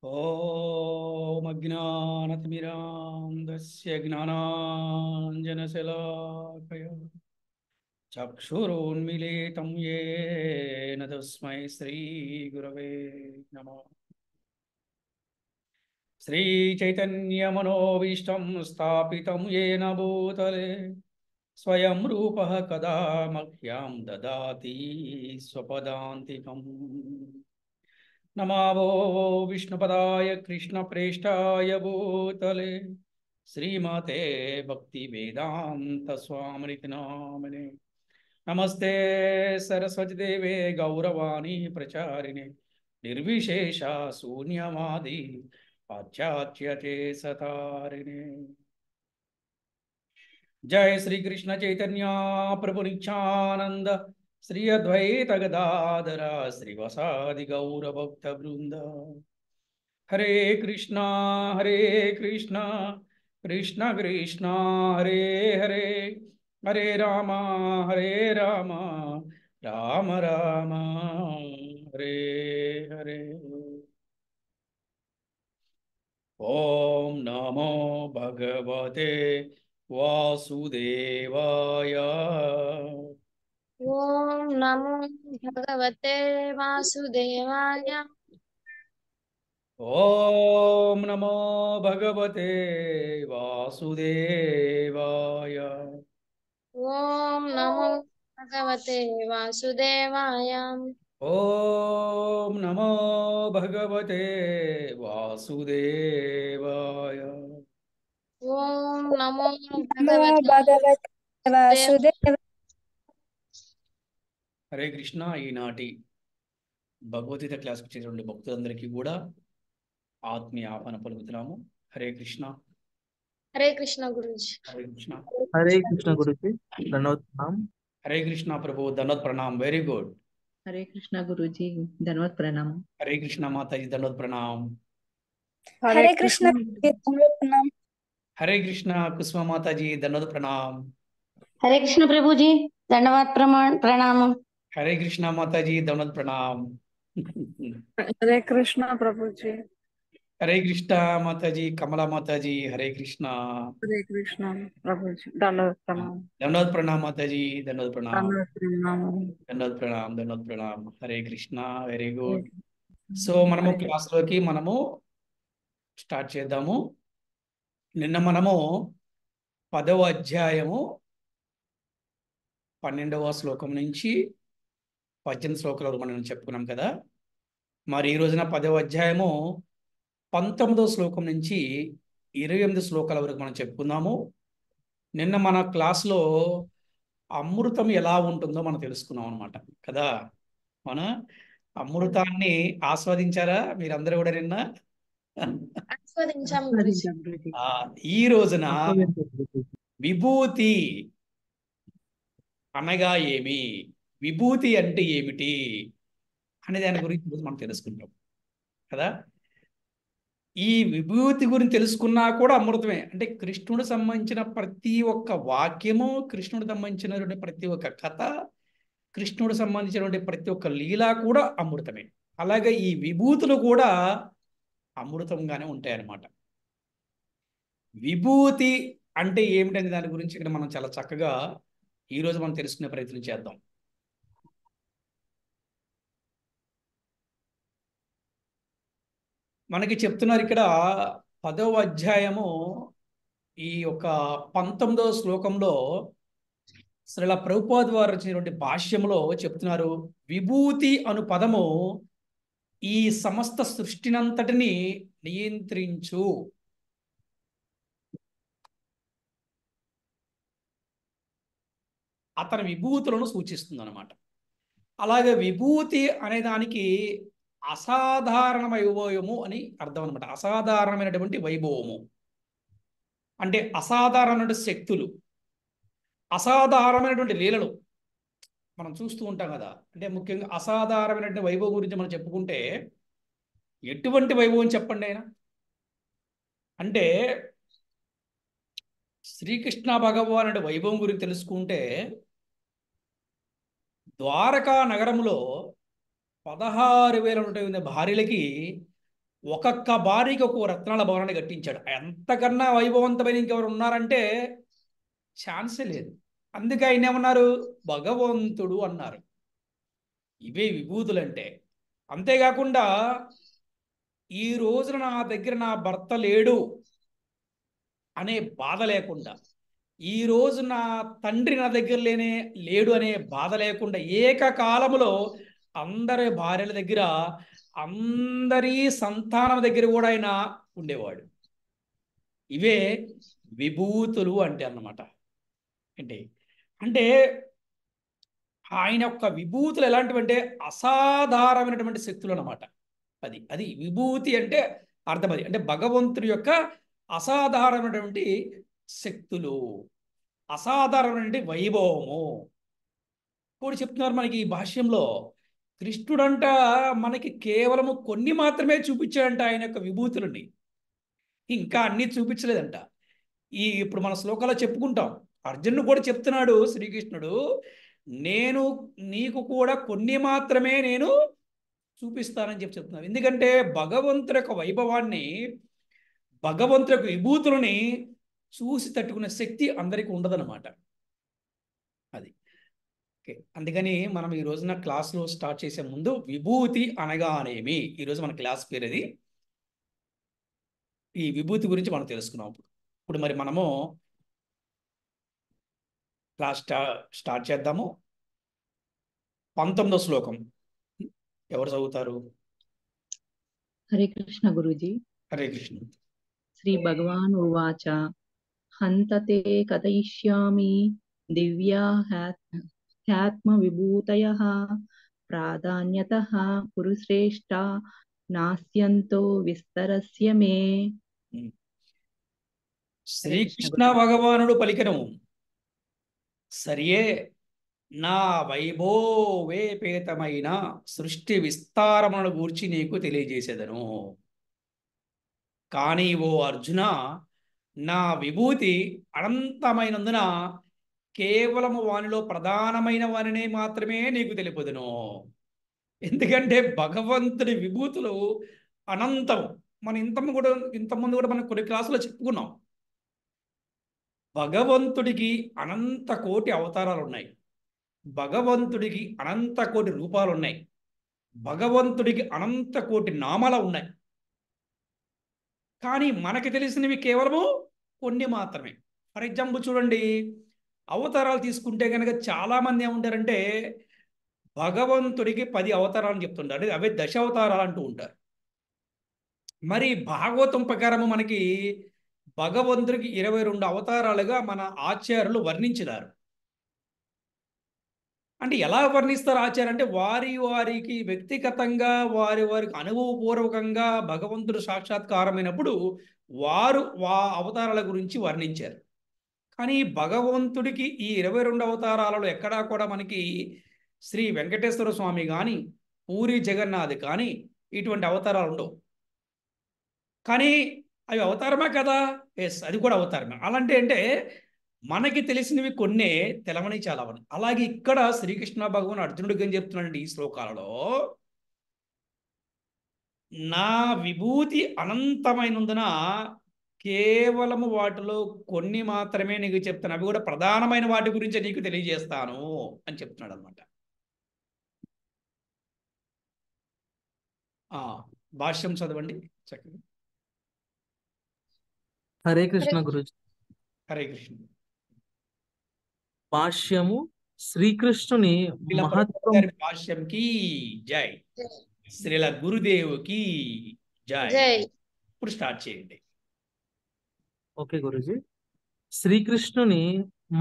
ॐ अज्ञानतिमिरान्धस्य ज्ञानाञ्जनशलाकया चक्षुरुन्मीलितं येन तस्मै श्रीगुरवे नमः। श्रीचैतन्यमनोभीष्टं स्थापितं येन भूतले स्वयं रूपः कदा मह्यं ददाति स्वपदान्तिकम्। नमावो विष्णुपदाय कृष्णप्रेष्ठाय भूतले श्रीमते भक्तिवेदांत स्वामिनिति नामिने। नमस्ते सरस्वती देवे गौरवाणी प्रचारिणे निर्विशेषा शून्यवादी पाश्चात्यते सतारिणे। जय श्री कृष्ण चैतन्य प्रभु नित्यानंद श्री अद्वैत गदाधर श्रीवासादि गौर भक्त वृंद। हरे कृष्णा कृष्ण कृष्ण हरे हरे हरे राम राम राम हरे हरे। ओम नमो भगवते वासुदेवाय। ओम नमो भगवते वासुदेवाय। ओम नमो भगवते वासुदेवाय। ओम नमो भगवते वासुदेवाय। ओम नमो भगवते वासुदेवाय। ओम नमो नमो भगवते भगवते वासुदेव। वासुदेव। హరే కృష్ణ. ఈనాటి భగవద్గీత క్లాస్కి వచ్చేటువంటి భక్తులందరికీ కూడా ఆత్మీయ ఆహ్వాన పలుకుతున్నాము. హరే కృష్ణ. हरे कृष्ण गुरुजी। హరే కృష్ణ. हरे कृष्ण गुरु जी, धन्यवाद प्रणाम। हरे कृष्णा प्रभु दंडवत प्रणाम। Very good. हरे कृष्णा गुरु जी, धन्यवाद प्रणाम। हरे कृष्णा माता जी दंडवत प्रणाम। हरे कृष्ण प्रणाम। हरे कृष्णा कुसुमा माता जी दंडवत प्रणाम। हरे कृष्ण प्रभु जी, दंडवत प्रणाम। हरे कृष्णा माता जी दंडवत प्रणाम। हरे कृष्ण प्रभु जी। हरे कृष्णा माता जी कमला माता जी हरे कृष्णा। हरे कृष्ण प्रभु जी, दंडवत प्रणाम। दंडवत प्रणाम माता जी दंडवत प्रणाम। दंडवत प्रणाम। दंडवत प्रणाम दंडवत प्रणाम। हरे कृष्णा वेरी गुड। సో మనము हरे క్లాస్లోకి మనము స్టార్ట్ చేద్దాము. నిన్న మనము 10వ అధ్యాయము 12వ శ్లోకం నుంచి 18 శ్లోకాల వరకు మనం చెప్పుకున్నాం కదా. మరి ఈ రోజున 10వ అధ్యాయము 19వ శ్లోకం నుంచి 28 శ్లోకాల వరకు మనం చెప్పుకుందాము. నిన్న మన క్లాస్లో అమృతం ఎలా ఉంటుందో మనం తెలుసుకున్నాం అనమాట కదా. మన అమృతాన్ని ఆస్వాదించారా మీరందరూ కూడా నిన్న? ఆస్వాదించాం గురుజీ। ఈ రోజున విభూతి అనగా ఏమి, విభూతి అంటే ఏమిటి అనే దాని గురించి మనం తెలుసుకుంటాం కదా. ఈ విభూతి గురించి తెలుసుకున్నా కూడా అమృతమే. అంటే కృష్ణుడు సంబంధించిన ప్రతి ఒక్క వాక్యము, కృష్ణుడు సంబంధించినటువంటి ప్రతి ఒక్క కథ, కృష్ణుడు సంబంధించినటువంటి ప్రతి ఒక్క లీల కూడా అమృతమే. అలాగే ఈ విభూతులు కూడా అమృతంగానే ఉంటాయన్నమాట. విభూతి అంటే ఏమిటనే దాని గురించి ఇక్కడ మనం చాలా చక్కగా ఈరోజు మనం తెలుసుకునే ప్రయత్నం చేద్దాం. మనకి చెప్తున్నారు ఇక్కడ 10వ అధ్యాయము ఈ యొక్క 19వ శ్లోకంలో శ్రీల ప్రభుపాద్ వారు వచ్చినటువంటి భాష్యంలో చెప్తున్నారు, విభూతి అను పదము ఈ సమస్త సృష్టినంతటిని నియంత్రించు. అతని విభూతులను సూచిస్తుంది అన్నమాట. అలాగే విభూతి అనే దానికి అసాధారణ వైభవము అని అర్థం అనమాట. అసాధారణమైనటువంటి వైభవము అంటే అసాధారణమైన శక్తులు, అసాధారణమైనటువంటి లీలలు మనం చూస్తూ ఉంటాం కదా. అంటే ముఖ్యంగా అసాధారణమైనటువంటి వైభవం గురించి మనం చెప్పుకుంటే ఎటువంటి వైభవం చెప్పండి ఆయన అంటే, శ్రీకృష్ణ భగవానుడి వైభవం గురించి తెలుసుకుంటే ద్వారకా నగరంలో 16,000 భార్యలకి ఒక్కొక్క భార్యకి ఒక్కో రత్నాల భవనాన్ని కట్టించాడు. ఎంతకన్నా వైభవంతమైన ఇంకెవరు ఉన్నారంటే ఛాన్సే లేదు. అందుకే ఆయన ఏమన్నారు? భగవంతుడు అన్నారు. ఇవే విభూతులంటే. అంతేకాకుండా ఈ రోజున నా దగ్గర నా భర్త లేడు అనే బాధ లేకుండా, ఈ రోజు నా తండ్రి నా దగ్గర లేడు అనే బాధ లేకుండా ఏకకాలంలో అందరి భార్యల దగ్గర, అందరి సంతానం దగ్గర కూడా ఆయన ఉండేవాడు. ఇవే విభూతులు అంటే అన్నమాట. అంటే అంటే ఆయన యొక్క విభూతులు ఎలాంటివంటే అసాధారణమైనటువంటి శక్తులు అన్నమాట. అది విభూతి అంటే అర్థం అది. అంటే భగవంతుడి యొక్క అసాధారణమైనటువంటి శక్తులు, అసాధారణమైనటువంటి వైభవము కూడా చెప్తున్నారు మనకి ఈ భాష్యంలో. కృష్ణుడంట మనకి కేవలము కొన్ని మాత్రమే చూపించాడంట ఆయన యొక్క విభూతులని, ఇంకా అన్ని చూపించలేదంట. ఇప్పుడు మన శ్లోకాల్లో చెప్పుకుంటాం. అర్జునుడు కూడా చెప్తున్నాడు శ్రీకృష్ణుడు, నేను నీకు కూడా కొన్ని మాత్రమే నేను చూపిస్తానని చెప్తున్నాను. ఎందుకంటే భగవంతుడి యొక్క వైభవాన్ని, భగవంతుడి యొక్క విభూతులని చూసి తట్టుకునే శక్తి అందరికీ ఉండదన్నమాట. అది ఓకే. అందుకని మనం ఈ రోజున క్లాస్లో స్టార్ట్ చేసే ముందు విభూతి అనగానేమి, ఈరోజు మన క్లాస్ పేరు అది. ఈ విభూతి గురించి మనం తెలుసుకున్నాం. ఇప్పుడు మరి మనము క్లాస్ స్టార్ట్ చేద్దాము. 19వ శ్లోకం ఎవరు చదువుతారు? హరే కృష్ణ గురూజీ. హరే కృష్ణ. శ్రీ భగవాన్ ఉవాచ హంతతే కథయిష్యామి దివ్యా హ్యాత్మ విభూతయః ప్రాధాన్యతః కురుశ్రేష్ఠ నాస్యంతో విస్తరస్య మే. శ్రీకృష్ణ భగవానుడు పలికెను, సరియే, నా వైభోవేపేతమైన సృష్టి విస్తారములను గూర్చి నీకు తెలియజేసేదను. కానీ ఓ అర్జున, నా విభూతి అనంతమైనందున కేవలము వానిలో ప్రధానమైన వానినే మాత్రమే నీకు తెలుపుదును. ఎందుకంటే భగవంతుడి విభూతులు అనంతం. మనం ఇంతకుముందు కూడా మనం కొన్ని క్లాసులో చెప్పుకున్నాం. భగవంతుడికి అనంత కోటి అవతారాలు ఉన్నాయి, భగవంతుడికి అనంత కోటి రూపాలు ఉన్నాయి, భగవంతుడికి అనంత కోటి నామాలు ఉన్నాయి. కానీ మనకి తెలిసినవి కేవలము కొన్ని మాత్రమే. ఫర్ ఎగ్జాంపుల్ చూడండి, అవతారాలు తీసుకుంటే కనుక చాలామంది ఏమంటారంటే భగవంతుడికి 10 అవతారాలు చెప్తుంటారు, అవే దశావతారాలు అంటూ ఉంటారు. మరి భాగవతం ప్రకారము మనకి భగవంతుడికి 22 అవతారాలుగా మన ఆచార్యులు వర్ణించినారు. అంటే ఎలా వర్ణిస్తారు ఆచార్య అంటే, వారికి వ్యక్తిగతంగా వారికి అనుభవపూర్వకంగా భగవంతుడు సాక్షాత్కారమైనప్పుడు వారు అవతారాల గురించి వర్ణించారు. కానీ భగవంతుడికి ఈ 22 అవతారాలలో ఎక్కడా కూడా మనకి శ్రీ వెంకటేశ్వర స్వామి కానీ, పూరి జగన్నాథ్ కానీ ఇటువంటి అవతారాలు ఉండవు. కానీ అవి అవతారమా కదా? ఎస్, అది కూడా అవతారమే. అలాంటి అంటే మనకి తెలిసినవి కొన్నే, తెలవని చాలావని. అలాగే ఇక్కడ శ్రీకృష్ణ భగవాన్ అర్జునుడికి ఏం చెప్తున్నాడంటే ఈ శ్లోకాలలో, నా విభూతి అనంతమైనందున కేవలము వాటిలో కొన్ని మాత్రమే నీకు చెప్తాను, అవి కూడా ప్రధానమైన వాటి గురించి నీకు తెలియజేస్తాను అని చెప్తున్నాడు అనమాట. భాష్యం చదవండి చక్కగా. హరే కృష్ణ గురుజీ. హరే కృష్ణ. భాష్యము శ్రీకృష్ణుని మహత్వం. భాష్యంకి జై, శ్రీల గురుదేవుకి జై. జై. ఇప్పుడు స్టార్ట్ చేయండి. ఓకే గురుజీ. శ్రీకృష్ణుని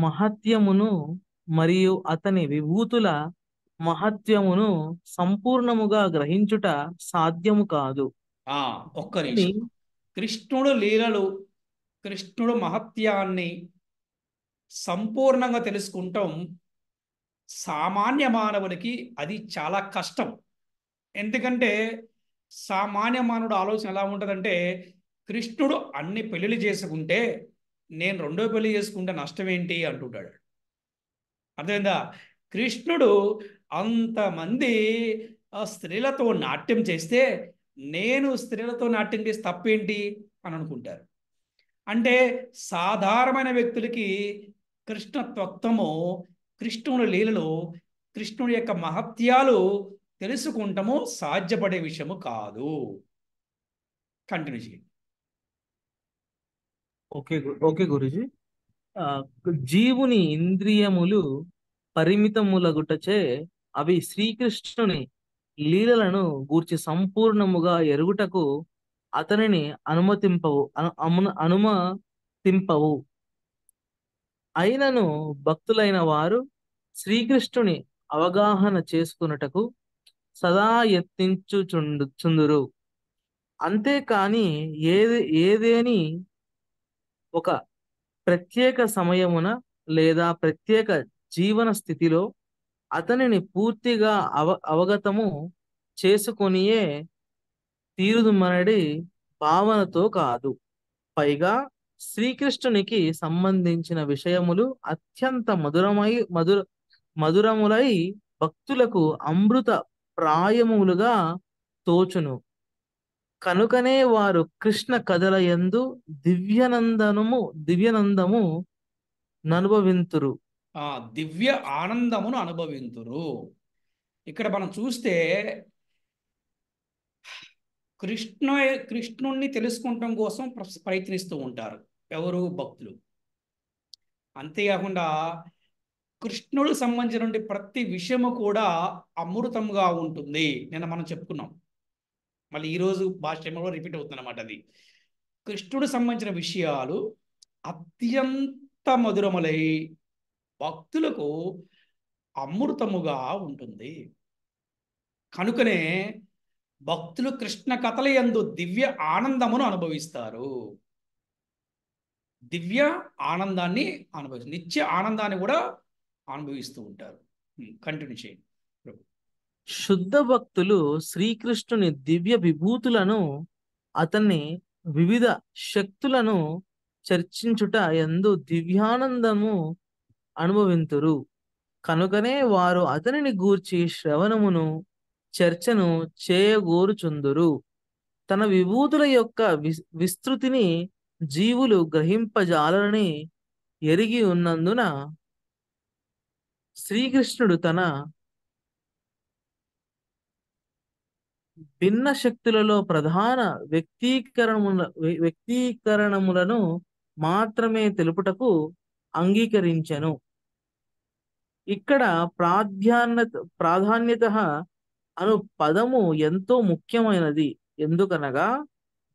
మహత్యమును మరియు అతని విభూతుల మహత్యమును సంపూర్ణముగా గ్రహించుట సాధ్యము కాదు. ఒక్క నిమిషం. కృష్ణుడు లీలలు, కృష్ణుడు మహత్యాన్ని సంపూర్ణంగా తెలుసుకుంటాం సామాన్య మానవునికి అది చాలా కష్టం. ఎందుకంటే సామాన్య మానవుడు ఆలోచన ఎలా ఉంటుందంటే, కృష్ణుడు అన్ని పెళ్లిళ్ళు చేసుకుంటే నేను రెండో పెళ్లి చేసుకుంటే నష్టం ఏంటి అంటుంటాడు. అర్థమైందా? కృష్ణుడు అంతమంది స్త్రీలతో నాట్యం చేస్తే నేను స్త్రీలతో నాట్యం చేసి తప్పేంటి అని అనుకుంటారు. అంటే సాధారణమైన వ్యక్తులకి కృష్ణ తత్వము, కృష్ణుని లీలలు, కృష్ణుడి యొక్క మహత్యాలు తెలుసుకుంటము సాధ్యపడే విషయము కాదు. కంటిన్యూ చేయండి. ఓకే గురుజీ. ఆ, జీవుని ఇంద్రియములు పరిమితములగుటచే అవి శ్రీకృష్ణుని లీలలను గూర్చి సంపూర్ణముగా ఎరుగుటకు అతనిని అనుమతింపవు. అయినను భక్తులైన వారు శ్రీకృష్ణుని అవగాహన చేసుకున్నటకు సదా యత్నించుచుందురు. అంతేకాని ఏదేని ఒక ప్రత్యేక సమయమున లేదా ప్రత్యేక జీవన స్థితిలో అతనిని పూర్తిగా అవగతము చేసుకొనియే తీరుదుమనడి భావనతో కాదు. పైగా శ్రీకృష్ణునికి సంబంధించిన విషయములు అత్యంత మధురములై భక్తులకు అమృత ప్రాయములుగా తోచును. కనుకనే వారు కృష్ణ కథల యందు దివ్యనందము ననుభవింతురు. దివ్య ఆనందమును అనుభవింతురు. ఇక్కడ మనం చూస్తే కృష్ణుణ్ణి తెలుసుకుంటాం కోసం ప్రయత్నిస్తూ ఉంటారు ఎవరు? భక్తులు. అంతేకాకుండా కృష్ణుడికి సంబంధించిన ప్రతి విషయము కూడా అమృతంగా ఉంటుంది. నిన్న మనం చెప్పుకున్నాం, మళ్ళీ ఈరోజు భాష్యంలో రిపీట్ అవుతుంది అన్నమాట. అది కృష్ణుడికి సంబంధించిన విషయాలు అత్యంత మధురములై భక్తులకు అమృతముగా ఉంటుంది. కనుకనే భక్తులు కృష్ణ కథల యందు దివ్య ఆనందమును అనుభవిస్తారు. దివ్య ఆనందాన్ని అనుభవిస్తారు, నిత్య ఆనందాన్ని కూడా అనుభవిస్తూ ఉంటారు. కంటిన్యూ చేయండి. శుద్ధ భక్తులు శ్రీకృష్ణుని దివ్య విభూతులను, అతన్ని వివిధ శక్తులను చర్చించుట యందు దివ్యానందము అనుభవింతురు. కనుకనే వారు అతనిని గూర్చి శ్రవణమును చర్చను చేయగోరుచుందురు. తన విభూతుల యొక్క విస్తృతిని జీవులు గ్రహింపజాలరని ఎరిగి ఉన్నందున శ్రీకృష్ణుడు తన భిన్న శక్తులలో ప్రధాన వ్యక్తీకరణములను మాత్రమే తెలుపుటకు అంగీకరించెను. ఇక్కడ ప్రాధాన్యత అను పదము ఎంతో ముఖ్యమైనది. ఎందుకనగా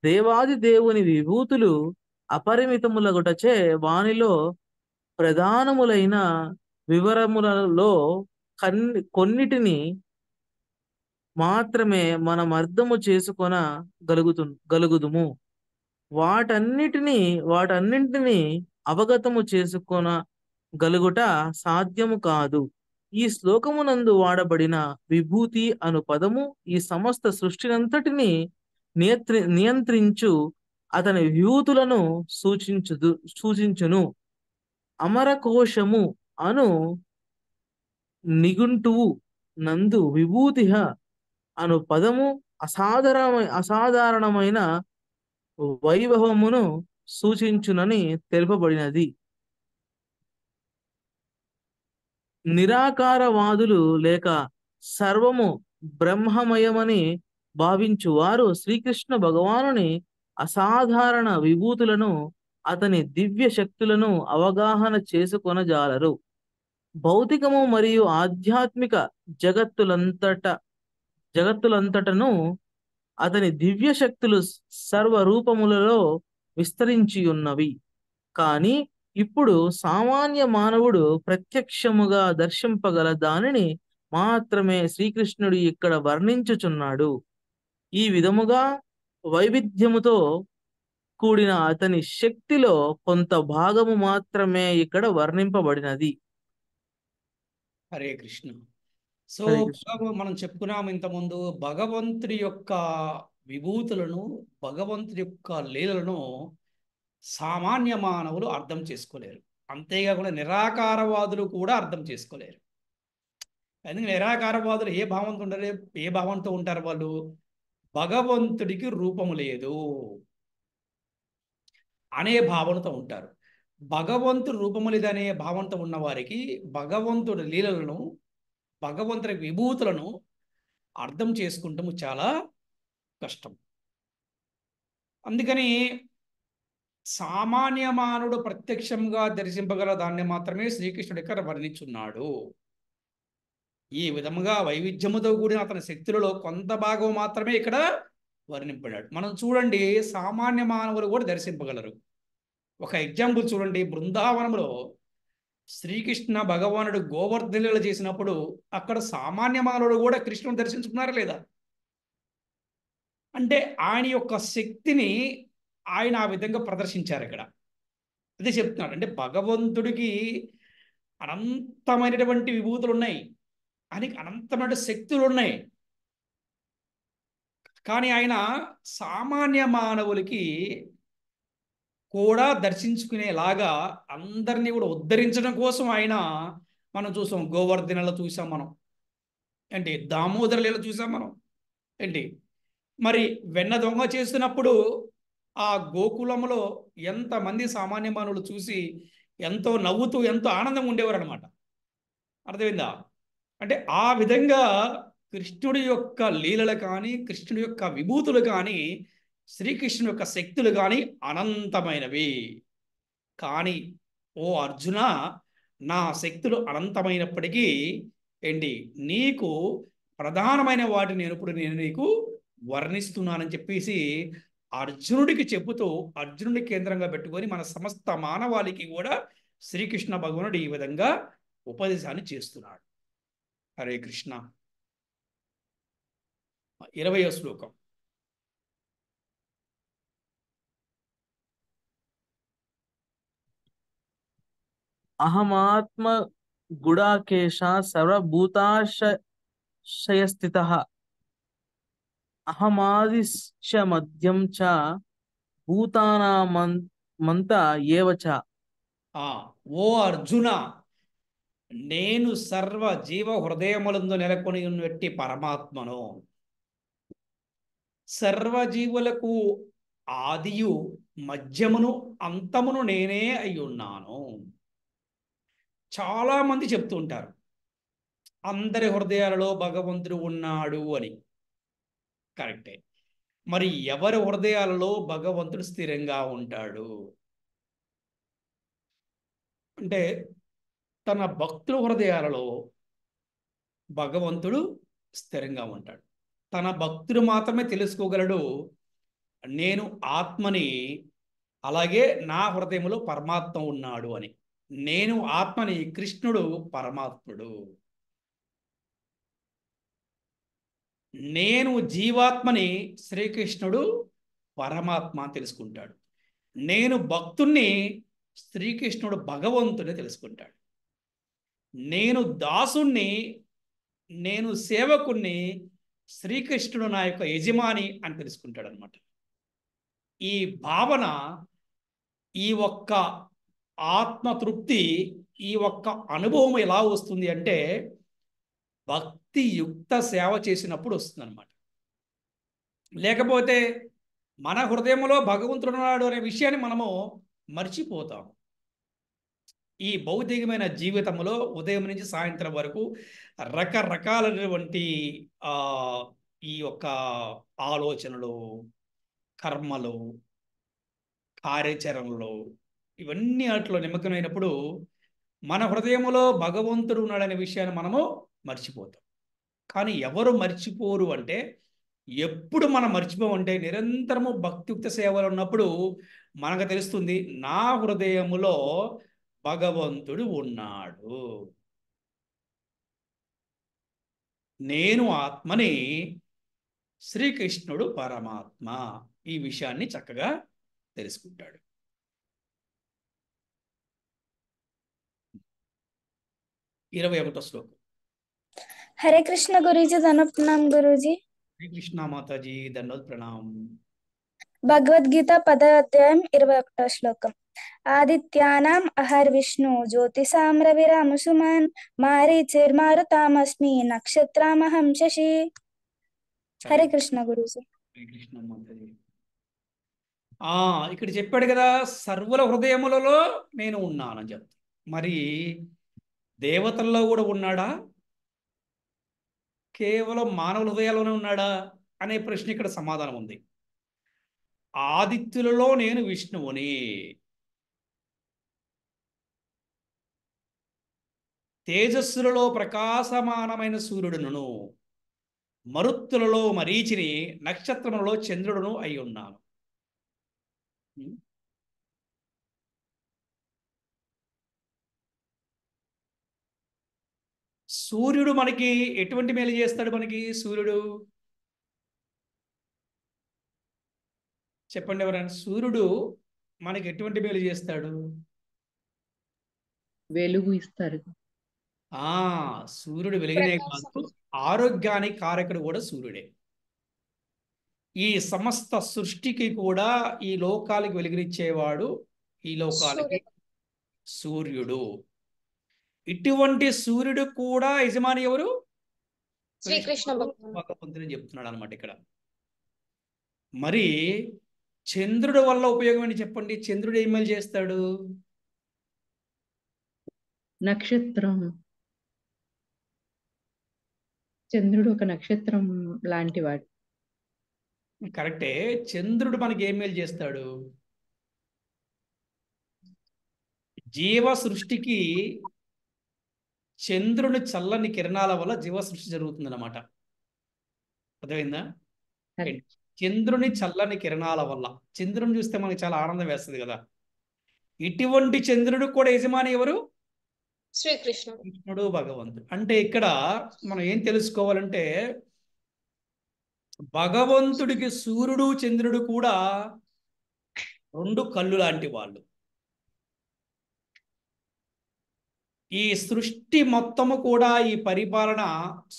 దేవాది దేవుని విభూతులు అపరిమితములగుటచే వానిలో ప్రధానములైన వివరములలో కొన్నిటిని మాత్రమే మనం అర్థము చేసుకొన గలుగుదుము. వాటన్నింటినీ అవగతము చేసుకొన గలుగుట సాధ్యము కాదు. ఈ శ్లోకమునందు వాడబడిన విభూతి అను పదము ఈ సమస్త సృష్టినంతటిని నియంత్రించు అతని విభూతులను సూచించును. అమరకోశము అను నిఘంటువు నందు విభూతి అను పదము అసాధారణమైన వైభవమును సూచించునని తెలుపబడినది. నిరాకారవాదులు లేక సర్వము బ్రహ్మమయమని భావించు వారు శ్రీకృష్ణ భగవానుని అసాధారణ విభూతులను, అతని దివ్య శక్తులను అవగాహన చేసుకొనజాలరు. భౌతికము మరియు ఆధ్యాత్మిక జగత్తులంతటను అతని దివ్య శక్తులు సర్వరూపములలో విస్తరించి ఉన్నవి. కానీ ఇప్పుడు సామాన్య మానవుడు ప్రత్యక్షముగా దర్శింపగల దానిని మాత్రమే శ్రీకృష్ణుడు ఇక్కడ వర్ణించుచున్నాడు. ఈ విధముగా వైవిధ్యముతో కూడిన అతని శక్తిలో కొంత భాగము మాత్రమే ఇక్కడ వర్ణింపబడినది. హరే కృష్ణ. సో హరే కృష్ణ. మనం చెప్పుకున్నాము ఇంతకుముందు, భగవంతుడి యొక్క విభూతులను, భగవంతుడి యొక్క లీలలను సామాన్య మానవులు అర్థం చేసుకోలేరు. అంతేకాకుండా నిరాకారవాదులు కూడా అర్థం చేసుకోలేరు. ఎందుకంటే నిరాకారవాదులు ఏ భావంతో ఉంటారు? వాళ్ళు భగవంతుడికి రూపము లేదు అనే భావనతో ఉంటారు. భగవంతుడు రూపము లేదనే భావనతో ఉన్న వారికి భగవంతుడి లీలలను, భగవంతుడి విభూతులను అర్థం చేసుకుంటాము చాలా కష్టం. అందుకని సామాన్య మానవుడు ప్రత్యక్షంగా దర్శింపగల దాన్ని మాత్రమే శ్రీకృష్ణుడు ఇక్కడ వర్ణించున్నాడు. ఈ విధముగా వైవిధ్యముతో కూడిన అతని శక్తులలో కొంత భాగం మాత్రమే ఇక్కడ వర్ణింపడాడు. మనం చూడండి, సామాన్య మానవులు కూడా దర్శింపగలరు. ఒక ఎగ్జాంపుల్ చూడండి, బృందావనంలో శ్రీకృష్ణ భగవానుడు గోవర్ధనలు చేసినప్పుడు అక్కడ సామాన్య మానవుడు కూడా కృష్ణుని దర్శించుకున్నారా లేదా? అంటే ఆయన యొక్క శక్తిని ఆయన ఆ విధంగా ప్రదర్శించారు. ఇక్కడ అదే చెప్తున్నాడు. అంటే భగవంతుడికి అనంతమైనటువంటి విభూతులు ఉన్నాయి, ఆయనకి అనంతమైన శక్తులు ఉన్నాయి. కానీ ఆయన సామాన్య మానవులకి కూడా దర్శించుకునేలాగా అందరినీ కూడా ఉద్ధరించడం కోసం ఆయన, మనం చూసాం గోవర్ధనలో చూసాం, మనం ఏంటి దామోదర లీల చూసాం మనం ఏంటి. మరి వెన్న దొంగ చేస్తున్నప్పుడు ఆ గోకులంలో ఎంతమంది సామాన్య మానవులు చూసి ఎంతో నవ్వుతూ ఎంతో ఆనందంగా ఉండేవారు అనమాట. అర్థమైందా? అంటే ఆ విధంగా కృష్ణుడి యొక్క లీలలు కానీ, కృష్ణుడి యొక్క విభూతులు కానీ, శ్రీకృష్ణుడి యొక్క శక్తులు కానీ అనంతమైనవి. కానీ ఓ అర్జున, నా శక్తులు అనంతమైనప్పటికీ ఏంటి, నీకు ప్రధానమైన వాటిని నేను నీకు వర్ణిస్తున్నానని చెప్పేసి అర్జునుడికి చెబుతూ, అర్జునుడి కేంద్రంగా పెట్టుకొని మన సమస్త మానవాళికి కూడా శ్రీకృష్ణ భగవానుడు ఈ విధంగా ఉపదేశాన్ని చేస్తున్నాడు. హరే కృష్ణ. 20వ శ్లోకం. అహమాత్మ గుడాకేశ సర్వభూతాశయస్థితః అహమాదిశ్చ మధ్యం చ భూతానామంత ఏవ చ. ఓ అర్జున, నేను సర్వ జీవ హృదయములందు నెలకొని ఉన్నట్టి పరమాత్మను, సర్వజీవులకు ఆదియు మధ్యమును అంతమును నేనే అయి ఉన్నాను. చాలా మంది చెప్తూ ఉంటారు అందరి హృదయాలలో భగవంతుడు ఉన్నాడు అని. కరెక్టే. మరి ఎవరి హృదయాలలో భగవంతుడు స్థిరంగా ఉంటాడు అంటే, తన భక్తుల హృదయాలలో భగవంతుడు స్థిరంగా ఉంటాడు. తన భక్తుడు మాత్రమే తెలుసుకోగలడు నేను ఆత్మని, అలాగే నా హృదయంలో పరమాత్మ ఉన్నాడు అని. నేను ఆత్మని, కృష్ణుడు పరమాత్ముడు. నేను జీవాత్మని, శ్రీకృష్ణుడు పరమాత్మ అని తెలుసుకుంటాడు. నేను భక్తుణ్ణి, శ్రీకృష్ణుడు భగవంతుని తెలుసుకుంటాడు. నేను దాసుణ్ణి, నేను సేవకుణ్ణి, శ్రీకృష్ణుడు నా యొక్క యజమాని అని తెలుసుకుంటాడు అనమాట. ఈ భావన, ఈ ఒక్క ఆత్మతృప్తి, ఈ ఒక్క అనుభవం ఎలా వస్తుంది అంటే భక్తియుక్త సేవ చేసినప్పుడు వస్తుంది అనమాట. లేకపోతే మన హృదయంలో భగవంతుడు ఉన్నాడు అనే విషయాన్ని మనము మర్చిపోతాము. ఈ భౌతికమైన జీవితంలో ఉదయం నుంచి సాయంత్రం వరకు రకరకాలైనటువంటి ఈ యొక్క ఆలోచనలు, కర్మలు, కార్యాచరణలు, ఇవన్నీ వాటిలో నిమగ్నమైనప్పుడు మన హృదయంలో భగవంతుడు ఉన్నాడనే విషయాన్ని మనము మర్చిపోతాం. కానీ ఎవరు మర్చిపోరు అంటే, ఎప్పుడు మనం మర్చిపోమంటే నిరంతరము భక్తియుక్త సేవలు ఉన్నప్పుడు మనకు తెలుస్తుంది నా హృదయములో భగవంతుడు ఉన్నాడు, నేను ఆత్మని, శ్రీకృష్ణుడు పరమాత్మ. ఈ విషయాన్ని చక్కగా తెలుసుకుంటాడు. 21వ శ్లోకం. हरे कृष्ण गुरुजी, धन्य प्रणाम गुरुजी। श्री कृष्ण माताजी, धन्यवाद प्रणाम। భగవద్గీత 10వ అధ్యాయం 21వ శ్లోకం. ఆదిత్యానాం అహర్విష్ణు జ్యోతిషాం రవిరామసుమాన్ మారీచిర్మారుతామస్మి నక్షత్రామహం శశి. హరే కృష్ణ గురుజీ. శ్రీకృష్ణ మాతాజీ. ఇక్కడ చెప్పాడు కదా, సర్వుల హృదయములలో నేను ఉన్నానని చెప్తా. మరి దేవతల్లో కూడా ఉన్నాడా, కేవలం మానవ హృదయాల్లోనే ఉన్నాడా అనే ప్రశ్న ఇక్కడ సమాధానం ఉంది. ఆదిత్యులలో నేను విష్ణువుని, తేజస్సులలో ప్రకాశమానమైన సూర్యుడును, మరుత్తులలో మరీచిని, నక్షత్రములలో చంద్రుడును అయి ఉన్నాను. సూర్యుడు మనకి ఎటువంటి మేలు చేస్తాడు? మనకి సూర్యుడు చెప్పండి ఎవరైనా. సూర్యుడు మనకి ఎటువంటి మేలు చేస్తాడు? వెలుగు ఇస్తారు. సూర్యుడు వెలిగినే కాదు, ఆరోగ్యానికి కారకుడు కూడా సూర్యుడే. ఈ సమస్త సృష్టికి కూడా, ఈ లోకాలకి వెలుగునిచ్చేవాడు ఈ లోకాలకి సూర్యుడు. ఇటువంటి సూర్యుడు కూడా యజమాని ఎవరు? శ్రీకృష్ణ భగవంతుని చెప్తున్నాడు అనమాట ఇక్కడ. మరి చంద్రుడు వల్ల ఉపయోగం ఏంటి చెప్పండి? చంద్రుడు ఏం మేలు చేస్తాడు? నక్షత్రం. చంద్రుడు ఒక నక్షత్రం లాంటి వాడు. కరెక్టే. చంద్రుడు మనకి ఏం మేలు చేస్తాడు? జీవ సృష్టికి చంద్రుని చల్లని కిరణాల వల్ల జీవ సృష్టి జరుగుతుంది అన్నమాట. అర్థమైందా? చంద్రుని చల్లని కిరణాల వల్ల. చంద్రుని చూస్తే మనకి చాలా ఆనందం వేస్తుంది కదా. ఇటువంటి చంద్రుడు కూడా యజమాని ఎవరు? కృష్ణుడు, భగవంతుడు. అంటే ఇక్కడ మనం ఏం తెలుసుకోవాలంటే, భగవంతుడికి సూర్యుడు చంద్రుడు కూడా రెండు కళ్ళు లాంటి వాళ్ళు. ఈ సృష్టి మొత్తము కూడా, ఈ పరిపాలన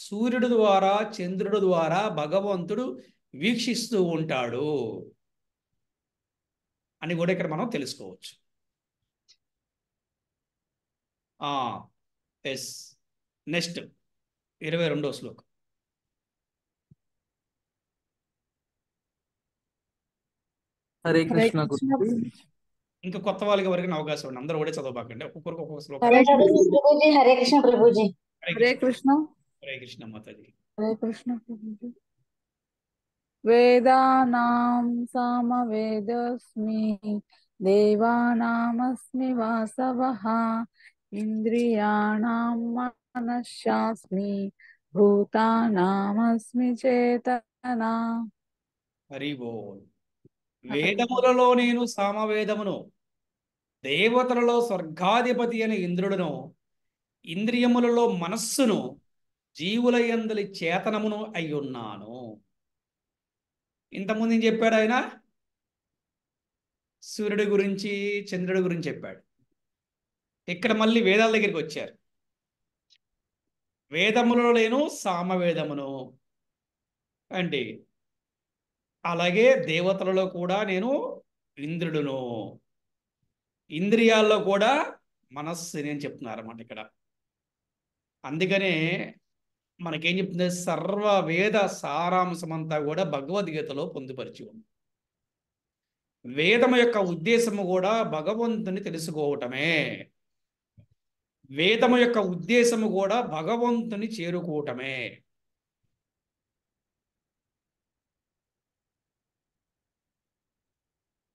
సూర్యుడు ద్వారా, చంద్రుడు ద్వారా భగవంతుడు వీక్షిస్తూ ఉంటాడు అని కూడా ఇక్కడ మనం తెలుసుకోవచ్చు. ఎస్. నెక్స్ట్ 22వ శ్లోకం. హరే కృష్ణ గురుజీ. ఇంకా కొత్త వాళ్ళకి ఎవరికి అవకాశం ఉంది, అందరూ కూడా చదవబాకండి, ఒక్కొక్కరికి ఒక్కొక్క శ్లోకం. హరే ప్రభుజీ, హరే కృష్ణ ప్రభుజీ. హరే కృష్ణ. హరే కృష్ణ మాతాజీ. హరే కృష్ణ ప్రభుజీ. వేదానాం సామవేదస్మి, దేవానామస్మి వాసవః, ఇంద్రియాణాం మనశ్శాస్మి, భూతానామస్మి చేతన. హరి బోల్. వేదములలో నేను సామవేదమును, దేవతలలో స్వర్గాధిపతి అని ఇంద్రుడును, ఇంద్రియములలో మనస్సును, జీవుల యందలి చేతనమును అయ్యున్నాను. ఇంతకుముందు ఏం చెప్పాడు ఆయన? సూర్యుడి గురించి, చంద్రుడి గురించి చెప్పాడు. ఇక్కడ మళ్ళీ వేదాల దగ్గరికి వచ్చారు. వేదములలో నేను సామవేదమును అంటే, అలాగే దేవతలలో కూడా నేను ఇంద్రుడును, ఇంద్రియాల్లో కూడా మనస్సుని అని చెప్తున్నారు అన్నమాట ఇక్కడ. అందుకనే మనకేం చెప్తుంది? సర్వ వేద సారాంశం అంతా కూడా భగవద్గీతలో పొందుపరిచి ఉంది. వేదము యొక్క ఉద్దేశము కూడా భగవంతుని తెలుసుకోవటమే. వేదము యొక్క ఉద్దేశము కూడా భగవంతుని చేరుకోవటమే.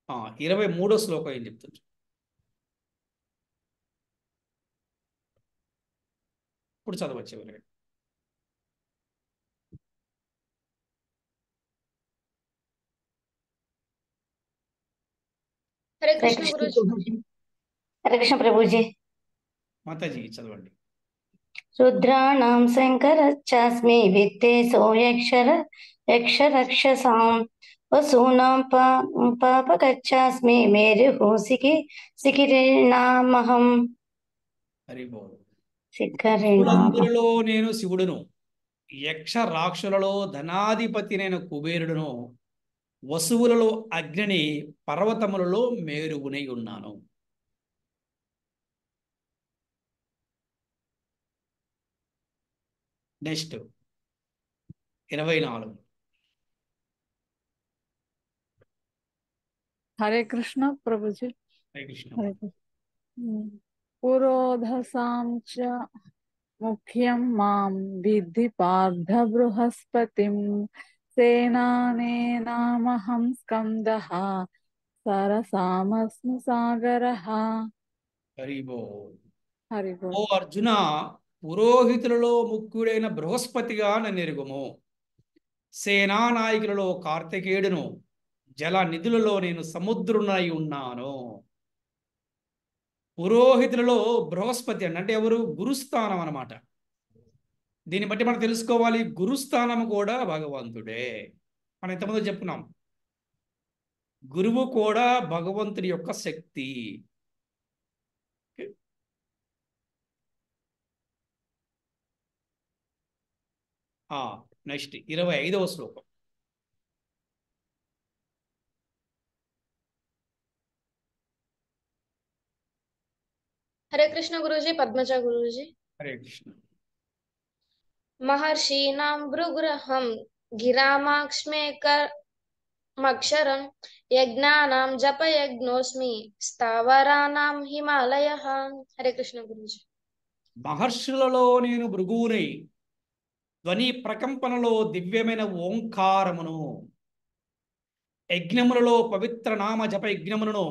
ఆ 23వ శ్లోకం ఏం చెప్తుంది? ఇప్పుడు చదవచ్చు ఎవరైనా. హరే హరే కృష్ణ కృష్ణ గురుజీ. ప్రభుజీ. హరే కృష్ణ ప్రభుజీ. మాతాజీ చదవండి. రుద్రాణం శంకరశ్చాస్మి, విత్తేశో యక్షరక్షసాం, వసూనాం పాపకచ్చాస్మి, మేరుహూసికి సికిరిణామహం. హరి బోల్. శిఖరిణామహం. శివులందరిలో నేను శివుడును, యక్ష రాక్షులలో ధనాధిపతినైన కుబేరుడును, వసువులలో అగ్నిని, పర్వతములలో మేరువునై ఉన్నాను. నెక్స్ట్ 24. హరే కృష్ణ ప్రభుజీ. హరే కృష్ణ. హరే కృష్ణ. పురోధసాం చ ముఖ్యం మాం విద్ధి పార్థ బృహస్పతిం సేనానేనామహం స్కందః సరసామస్మి సాగరః. హరి బోల్. హరి ఓ బోల్. అర్జున, పురోహితులలో ముఖ్యుడైన బృహస్పతిగా నన్ను ఎరుగుము. సేనా నాయకులలో కార్తికేయుడును, జల నిధులలో నేను సముద్రునై ఉన్నాను. పురోహితులలో బృహస్పతి అంటే ఎవరు? గురుస్థానం అన్నమాట. దీన్ని బట్టి మనం తెలుసుకోవాలి, గురుస్థానం కూడా భగవంతుడే. మనం ఇంతకుముందు చెప్పుకున్నాం, గురువు కూడా భగవంతుడి యొక్క శక్తి. నెక్స్ట్ 25వ శ్లోకం. हरे कृष्ण गुरुजी, पद्मजा गुरुजी। హరే కృష్ణ. महर्षीणां भृगुरहं गिरामाक्ष्मेकमक्षरं यज्ञानां जपयज्ञोऽस्मि स्थावराणां हिमालयः। हरे कृष्ण गुरुजी। మహర్షులలో నేను భృగువునై, ధ్వని ప్రకంపనలో దివ్యమైన ఓంకారమును, యజ్ఞములలో పవిత్ర నామ జప యజ్ఞములను,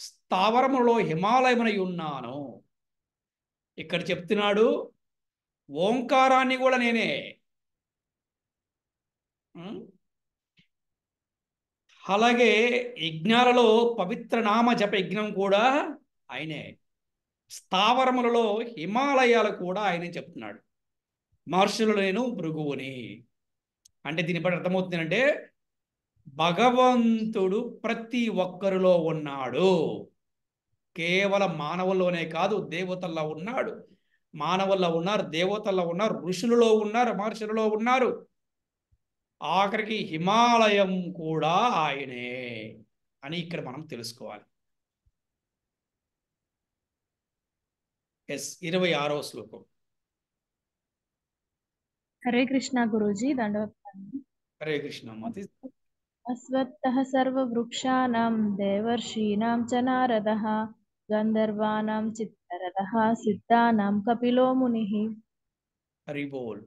స్థావరములలో హిమాలయమునై ఉన్నాను. ఇక్కడ చెప్తున్నాడు, ఓంకారాన్ని కూడా నేనే. అలాగే యజ్ఞాలలో పవిత్ర నామ జప యజ్ఞం కూడా ఆయనే. స్థావరములలో హిమాలయాలు కూడా ఆయనే చెప్తున్నాడు. మహర్షులు నేను భృగువుని అంటే దీన్ని బట్టి అర్థమవుతుందంటే భగవంతుడు ప్రతి ఒక్కరిలో ఉన్నాడు. కేవలం మానవుల్లోనే కాదు, దేవతల్లో ఉన్నాడు. మానవుల్లో ఉన్నారు, దేవతల్లో ఉన్నారు, ఋషులలో ఉన్నారు, మహర్షులలో ఉన్నారు. ఆఖరికి హిమాలయం కూడా ఆయనే అని ఇక్కడ మనం తెలుసుకోవాలి. 26వ శ్లోకం. హరే కృష్ణ గురూజీ, దండవత్. హరే కృష్ణ. అశ్వత్థః సర్వవృక్షాణాం దేవర్షీణాం చ నారదః గంధర్వాణాం చిత్తరథః సిద్ధానాం కపిలో మునిః. హరి బోల్.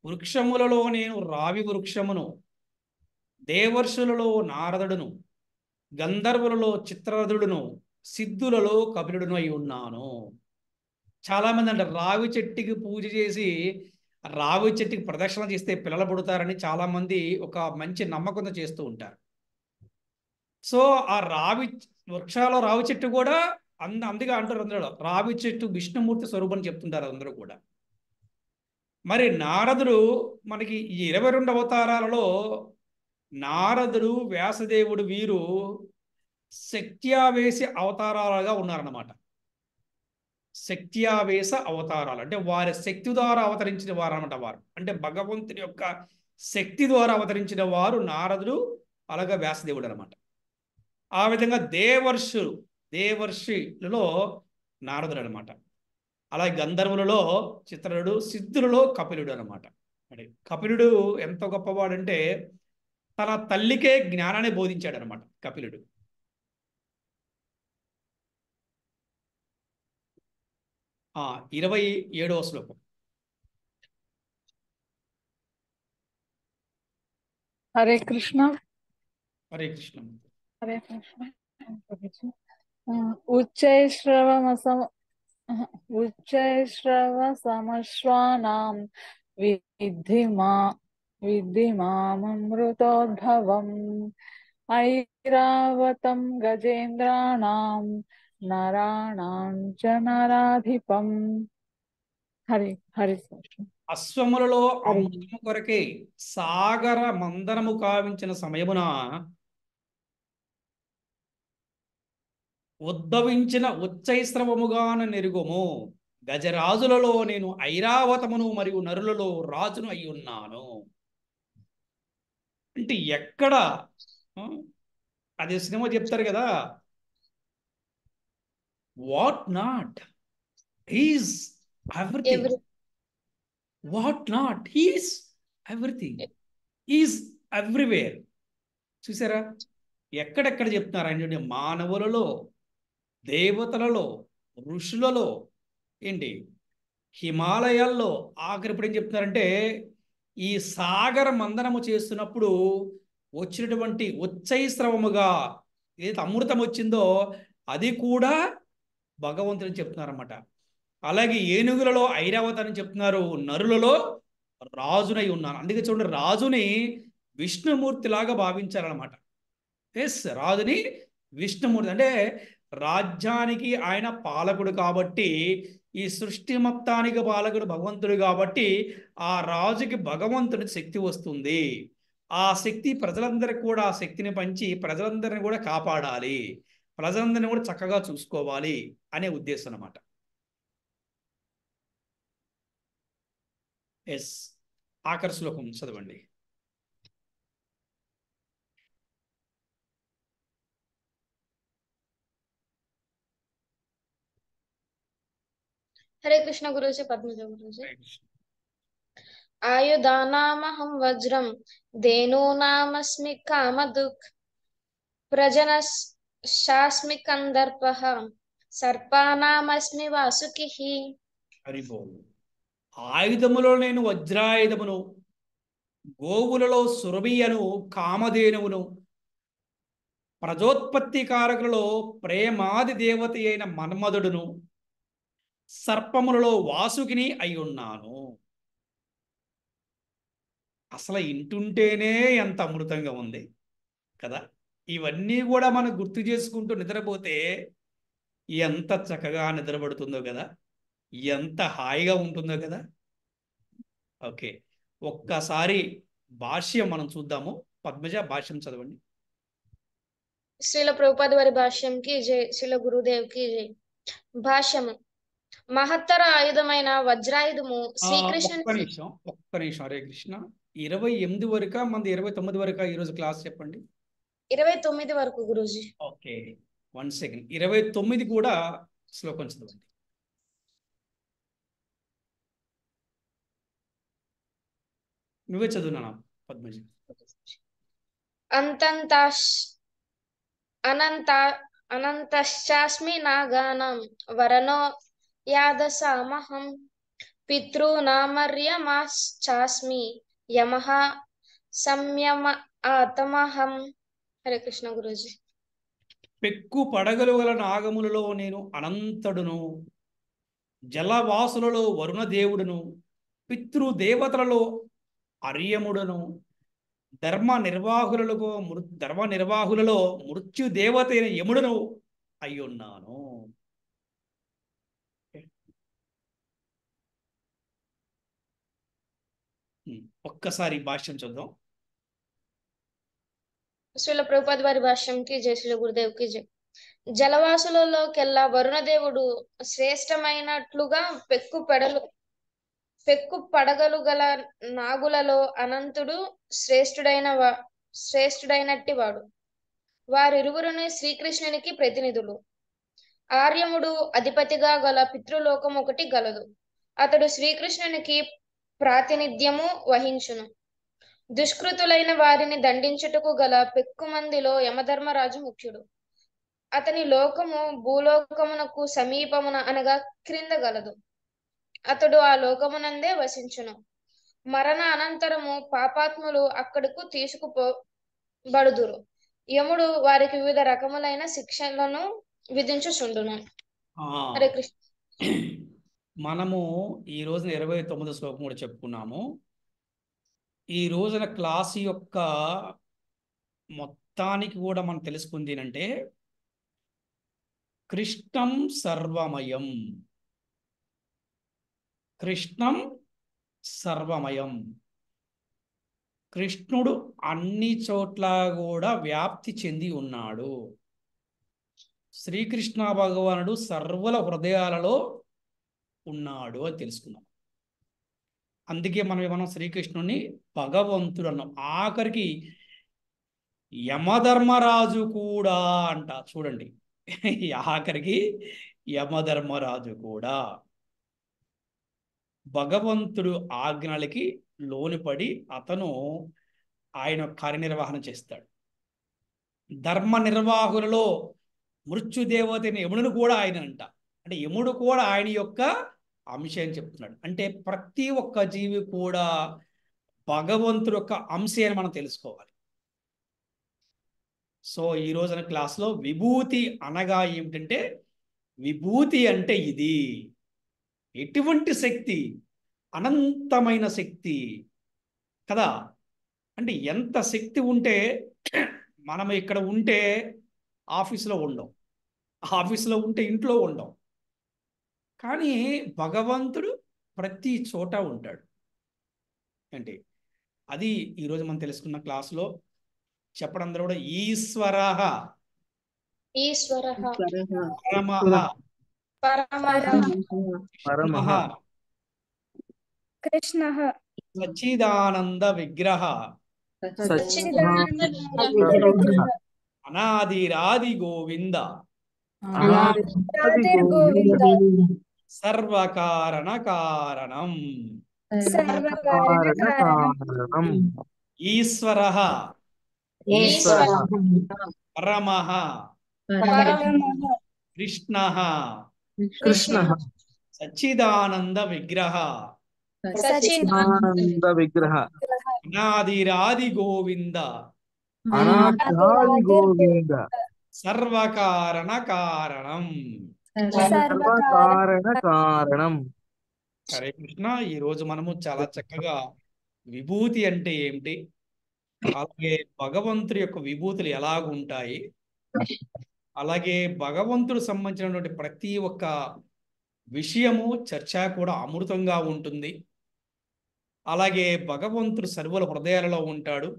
వృక్షములలో నేను రావి వృక్షమును, దేవర్షులలో నారదుడును, గంధర్వులలో చిత్రరథుడును, సిద్ధులలో కపిలుడును అయి ఉన్నాను. చాలామంది అంటే రావి చెట్టుకి పూజ చేసి రావి చెట్టుకి ప్రదక్షిణ చేస్తే పిల్లలు పుడతారని చాలామంది ఒక మంచి నమ్మకంతో చేస్తూ ఉంటారు. సో ఆ రావి వృక్షాల రావి చెట్టు కూడా అందుకే అంటారు అందరూ రావి చెట్టు విష్ణుమూర్తి స్వరూపం చెప్తుంటారు అందరూ కూడా. మరి నారదుడు మనకి ఈ 22 అవతారాలలో నారదుడు, వ్యాసదేవుడు వీరు శక్త్యావేశ అవతారాలుగా ఉన్నారన్నమాట. శక్త్యావేశ అవతారాలు అంటే వారి శక్తి ద్వారా అవతరించిన వారు అన్నమాట. వారు అంటే భగవంతుని యొక్క శక్తి ద్వారా అవతరించిన వారు నారదుడు, అలాగే వ్యాసదేవుడు అనమాట. ఆ విధంగా దేవర్షిలలో నారదుడు అనమాట. అలాగే గంధర్వులలో చిత్రుడు, సిద్ధులలో కపిలుడు అనమాట. అంటే కపిలుడు ఎంత గొప్పవాడంటే తన తల్లికే జ్ఞానాన్ని బోధించాడు అనమాట కపిలుడు. ఆ 27వ శ్లోకం. హరే కృష్ణ. హరే కృష్ణ. హరే కృష్ణ. ఉచ్చైశ్రవ సమశ్వానాం విద్ధి మామృతోద్భవం ఐరావతం గజేంద్రాణాం నరాణాం చ నరాధిపం. హరి హరి కృష్ణ. అశ్వములలో అమృతము కొరకే సాగర మందనము కావించిన సమయమున ఉద్భవించిన ఉచ్చైస్రవముగాన నెరుగుము. గజరాజులలో నేను ఐరావతమును మరియు నరులలో రాజును అయి ఉన్నాను. అంటే ఎక్కడ అదే సినిమా చెప్తారు కదా, what not is everything. What not is everything, is everywhere. చూసారా? ఎక్కడెక్కడ చెప్తున్నారు ఆయన? మానవులలో, దేవతలలో, ఋషులలో, ఏంటి హిమాలయాల్లో, ఆఖరి ఇప్పుడు ఏం చెప్తున్నారంటే ఈ సాగర మందనము చేస్తున్నప్పుడు వచ్చినటువంటి ఉచ్చైస్రవముగా ఏదైతే అమృతం వచ్చిందో అది కూడా భగవంతుని చెప్తున్నారన్నమాట. అలాగే ఏనుగులలో ఐరావతాన్ని చెప్తున్నారు, నరులలో రాజునై ఉన్నాను. అందుకే చూడండి, రాజుని విష్ణుమూర్తి లాగా భావించారనమాట. ఎస్, రాజుని విష్ణుమూర్తి అంటే రాజ్యానికి ఆయన పాలకుడు కాబట్టి, ఈ సృష్టి మొత్తానికి పాలకుడు భగవంతుడు కాబట్టి ఆ రాజుకి భగవంతుడి శక్తి వస్తుంది. ఆ శక్తి ప్రజలందరికీ కూడా ఆ శక్తిని పంచి ప్రజలందరిని కూడా కాపాడాలి, ప్రజలందరినీ కూడా చక్కగా చూసుకోవాలి అనే ఉద్దేశం అన్నమాట. ఎస్, ఆఖరి శ్లోకం చదవండి. హరే కృష్ణ గురూజీ. పద్మజ గురూజీ. ఆయుధానామహం వజ్రం ధేనూనామస్మి కామదుక్ ప్రజనశాస్మి కందర్పః సర్పానామస్మి వాసుకిః. హరిబోల్. ఆయుధములో నేను వజ్రాయుధమును, గోవులలో సురభియను, కామధేనువును, ప్రజోత్పత్తి కారకులలో ప్రేమాది దేవత అయిన మన్మధుడును, సర్పములలో వాసుకిని అయి ఉన్నాను. అసలు ఇంటుంటేనే ఎంత అమృతంగా ఉంది కదా. ఇవన్నీ కూడా మనం గుర్తు చేసుకుంటూ నిద్రపోతే ఎంత చక్కగా నిద్రపడుతుందో కదా, ఎంత హాయిగా ఉంటుందో కదా. ఓకే, ఒక్కసారి భాష్యం మనం చూద్దాము. పద్మజ, భాష్యం చదవండి. శ్రీల ప్రభుపాద వారి భాష్యంకి జై. శ్రీల గురుదేవ్కి జై. భాష్యము. మహత్తర ఆయుధమైన వజ్రాయుధము శ్రీకృష్ణుని. ఒక్క నిమిషం. హరే కృష్ణ. 28 వరకు మంది 29 వరకు ఈరోజు క్లాస్ చెప్పండి. 29 వరకు గురూజీ. Okay, 1 second. 29 కూడా శ్లోకం చదవండి. నువ్వే చదువునా పద్మజ? అనంతశ్చాస్మి నాగానం వరణో యాదసామహం పితృనామర్యమాశ్చాస్మి యమః సంయమ ఆతమహం. హరే కృష్ణ గురూజీ. పెక్కు పడగలు గల నాగములలో నేను అనంతుడును, జలవాసులలో వరుణదేవుడును, పితృదేవతలలో అర్యముడును, ధర్మ నిర్వాహులలో మృత్యుదేవత అయిన యముడును అయ్యున్నాను. ఒక్కసారి భాష్యం చూద్దాం. శ్రీల ప్రభుపాద వారి భాష్యంకి జై. శ్రీల గురుదేవ్కి జై. జలవాసులలోకెల్లా వరుణదేవుడు శ్రేష్టమైనట్లుగా పెక్కు పడగలు గల నాగులలో అనంతుడు శ్రేష్ఠుడైనట్టి వాడు. వారిరువురుని శ్రీకృష్ణునికి ప్రతినిధులు. ఆర్యముడు అధిపతిగా గల పితృలోకం ఒకటి గలదు. అతడు శ్రీకృష్ణునికి ప్రాతినిధ్యము వహించును. దుష్కృతులైన వారిని దండించుటకు గల పెక్కుమందిలో యమధర్మరాజు ముఖ్యుడు. అతని లోకము భూలోకమునకు సమీపమున అనగా క్రింద గలదు. అతడు ఆ లోకమునందే వసించును. మరణ అనంతరము పాపాత్ములు అక్కడకు తీసుకుపోబడుదురు. యముడు వారికి వివిధ రకములైన శిక్షలను విధించుచుండును. హరే కృష్ణ. మనము ఈ రోజున 29 శ్లోకం కూడా చెప్పుకున్నాము. ఈ రోజున క్లాస్ యొక్క మొత్తానికి కూడా మనం తెలుసుకుంది ఏంటంటే కృష్ణం సర్వమయం, కృష్ణం సర్వమయం. కృష్ణుడు అన్ని చోట్ల కూడా వ్యాప్తి చెంది ఉన్నాడు. శ్రీకృష్ణ భగవానుడు సర్వుల హృదయాలలో ఉన్నాడు అని తెలుసుకున్నాం. అందుకే మనం శ్రీకృష్ణుని భగవంతుడు అన్నాం. ఆఖరికి యమధర్మరాజు కూడా అంట. చూడండి, ఆఖరికి యమధర్మరాజు కూడా భగవంతుడు ఆజ్ఞలకి లోనుపడి అతను ఆయన కార్యనిర్వహణ చేస్తాడు. ధర్మ నిర్వాహకులలో మృత్యుదేవతని యముడును కూడా ఆయన అంట. అంటే యముడు కూడా ఆయన యొక్క అంశం అని చెప్తున్నాడు. అంటే ప్రతి ఒక్క జీవి కూడా భగవంతుడు యొక్క అంశే అని మనం తెలుసుకోవాలి. సో ఈ రోజున క్లాస్లో విభూతి అనగా ఏమిటంటే, విభూతి అంటే ఇది ఎటువంటి శక్తి, అనంతమైన శక్తి కదా. అంటే ఎంత శక్తి ఉంటే మనం ఇక్కడ ఉంటే ఆఫీస్లో ఉండం, ఆఫీస్లో ఉంటే ఇంట్లో ఉండం, కానీ భగవంతుడు ప్రతి చోట ఉంటాడు. అంటే అది ఈరోజు మనం తెలుసుకున్న క్లాసులో చెప్పడం అందరూ కూడా ఈశ్వరః ఈశ్వరః పరమః పరమః పరమః కృష్ణః సచ్చిదానంద విగ్రహ సచ్చిదానంద విగ్రహ విగ్రహ అనాదిరాది గోవింద రాధే గోవింద సర్వకారణ కారణం సర్వకారణ కారణం కారణం ఈశ్వరః ఈశ్వరః పరమః పరమః కృష్ణః కృష్ణః సచ్చిదానంద విగ్రహ ఆనంద విగ్రహ అనాదిరాది గోవింద అనాది గోవింద సర్వకారణ కారణం. సర్వకారణ కారణం. హరే కృష్ణ. ఈరోజు మనము చాలా చక్కగా విభూతి అంటే ఏమిటి, అలాగే భగవంతుడి యొక్క విభూతులు ఎలాగుంటాయి, అలాగే భగవంతుడు సంబంధించినటువంటి ప్రతి ఒక్క విషయము చర్చ కూడా అమృతంగా ఉంటుంది. అలాగే భగవంతుడు సర్వుల హృదయాలలో ఉంటాడు,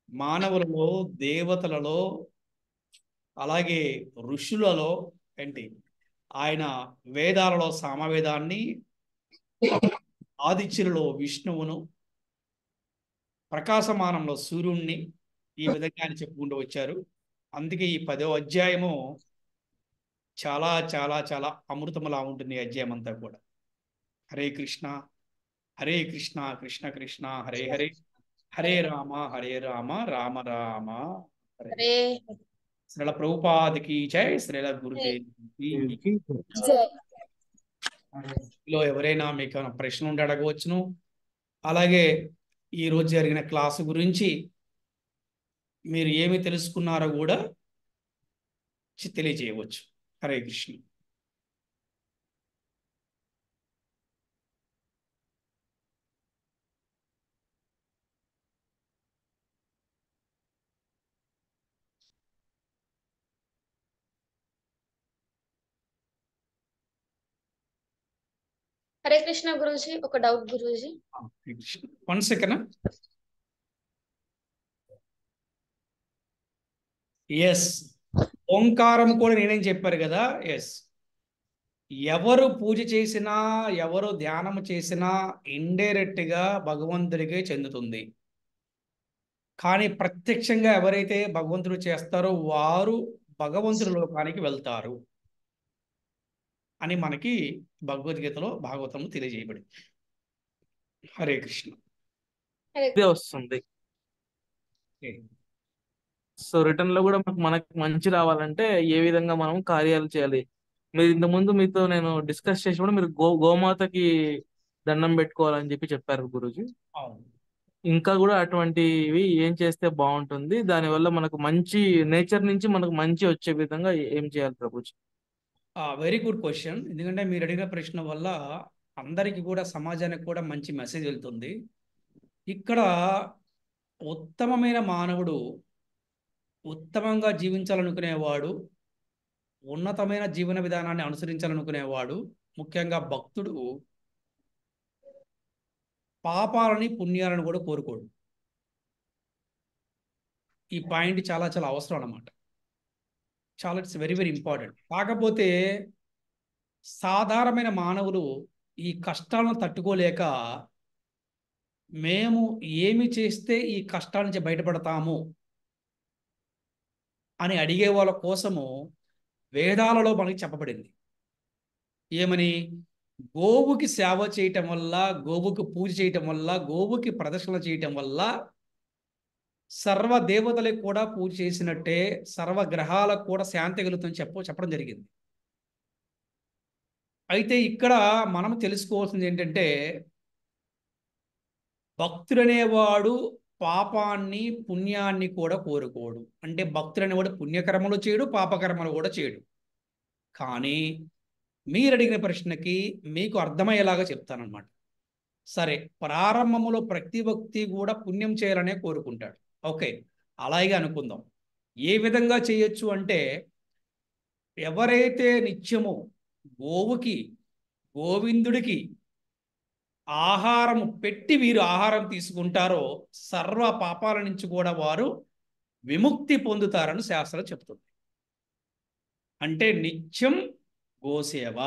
మానవులలో, దేవతలలో, అలాగే ఋషులలో. ఏంటి ఆయన వేదాలలో సామవేదాన్ని, ఆదిత్యులలో విష్ణువును, ప్రకాశమానంలో సూర్యుణ్ణి ఈ విధంగా ఆయన చెప్పుకుంటూ వచ్చారు. అందుకే ఈ 10వ అధ్యాయము చాలా చాలా చాలా అమృతములా ఉంటుంది ఈ అధ్యాయం అంతా కూడా. హరే కృష్ణ హరే కృష్ణ కృష్ణ కృష్ణ హరే హరే, హరే రామ రామ రామ హరే. హరే శ్రీల ప్రభుపాదికి జై, శ్రీల గురుదేవికి జై. లో ఎవరైనా మీకు ఏమైనా ప్రశ్న ఉంటే అడగవచ్చును. అలాగే ఈ రోజు జరిగిన క్లాసు గురించి మీరు ఏమి తెలుసుకున్నారో కూడా తెలియజేయవచ్చు. హరే కృష్ణ. హరే కృష్ణ గురూజీ, ఒక doubt Guruji. Hare Krishna. 1 second. Yes, ఓంకారం కూడా నేనేం చెప్పారు కదా. ఎస్, ఎవరు పూజ చేసినా, ఎవరు ధ్యానం చేసినా ఇండైరెక్ట్ గా భగవంతుడికే చెందుతుంది. కానీ ప్రత్యక్షంగా ఎవరైతే భగవంతుడు చేస్తారో వారు భగవంతుడి లోకానికి వెళ్తారు అని మనకి భగవద్గీతలో, భాగవతంలో తెలియజేయబడింది. హరే కృష్ణ. ఇదే వస్తుంది. సో రిటర్న్ లో కూడా మనకి మంచి రావాలంటే ఏ విధంగా మనం కార్యాలు చేయాలి. మీరు ఇంత ముందు మీతో నేను డిస్కస్ చేసినప్పుడు మీరు గోమాతకి దండం పెట్టుకోవాలని చెప్పారు గురూజీ. అవును. ఇంకా కూడా అటువంటివి ఏం చేస్తే బాగుంటుంది, దానివల్ల మనకు మంచి నేచర్ నుంచి మనకు మంచి వచ్చే విధంగా ఏం చేయాలి ప్రభుజీ? Very good question. ఎందుకంటే మీరు అడిగిన ప్రశ్న వల్ల అందరికీ కూడా, సమాజానికి కూడా మంచి మెసేజ్ వెళ్తుంది. ఇక్కడ ఉత్తమమైన మానవుడు, ఉత్తమంగా జీవించాలనుకునేవాడు, ఉన్నతమైన జీవన విధానాన్ని అనుసరించాలనుకునేవాడు, ముఖ్యంగా భక్తుడు పాపాలని పుణ్యాలను కూడా కోరుకోడు. ఈ పాయింట్ చాలా చాలా అవసరం అన్నమాట. చాలా, ఇట్స్ వెరీ వెరీ ఇంపార్టెంట్. కాకపోతే సాధారణమైన మానవులు ఈ కష్టాలను తట్టుకోలేక, మేము ఏమి చేస్తే ఈ కష్టాల నుంచి బయటపడతాము అని అడిగే వాళ్ళ కోసము వేదాలలో మనకి చెప్పబడింది. ఏమని? గోవుకి సేవ చేయటం వల్ల, గోవుకి పూజ చేయటం వల్ల, గోవుకి ప్రదర్శన చేయటం వల్ల సర్వ దేవతలకు కూడా పూజ చేసినట్టే సర్వ గ్రహాలకు కూడా శాంతి కలుగుతుందని చెప్పడం జరిగింది. అయితే ఇక్కడ మనం తెలుసుకోవాల్సింది ఏంటంటే, భక్తుడనేవాడు పాపాన్ని పుణ్యాన్ని కూడా కోరుకోడు. అంటే భక్తుడనేవాడు పుణ్యకర్మలు చేయడు, పాపకర్మలు కూడా చేయడు. కానీ మీరు అడిగిన ప్రశ్నకి మీకు అర్థమయ్యేలాగా చెప్తానన్నమాట. సరే, ప్రారంభంలో ప్రతి వ్యక్తి కూడా పుణ్యం చేయాలనే కోరుకుంటాడు. ఓకే, అలాగే అనుకుందాం. ఏ విధంగా చేయొచ్చు అంటే, ఎవరైతే నిత్యము గోవుకి గోవిందుడికి ఆహారం పెట్టి వీరు ఆహారం తీసుకుంటారో సర్వ పాపాల నుంచి కూడా వారు విముక్తి పొందుతారని శాస్త్రం చెప్తుంది. అంటే నిత్యం గోసేవ,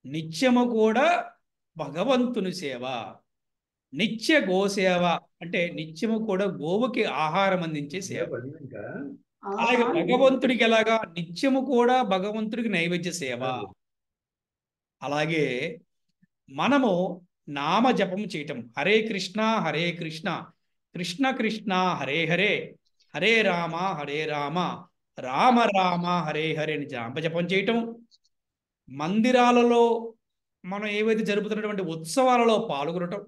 నిత్యము కూడా భగవంతుని సేవ. నిత్య గోసేవ అంటే నిత్యము కూడా గోవుకి ఆహారం అందించే సేవ. అలాగే భగవంతుడికి ఎలాగా, నిత్యము కూడా భగవంతుడికి నైవేద్య సేవ. అలాగే మనము నామ జపం చేయటం, హరే కృష్ణ హరే కృష్ణ కృష్ణ కృష్ణ హరే హరే హరే రామ రామ రామ హరే హరే అని జపం చేయటం, మందిరాలలో మనం ఏవైతే జరుపుతున్నటువంటి ఉత్సవాలలో పాల్గొనటం,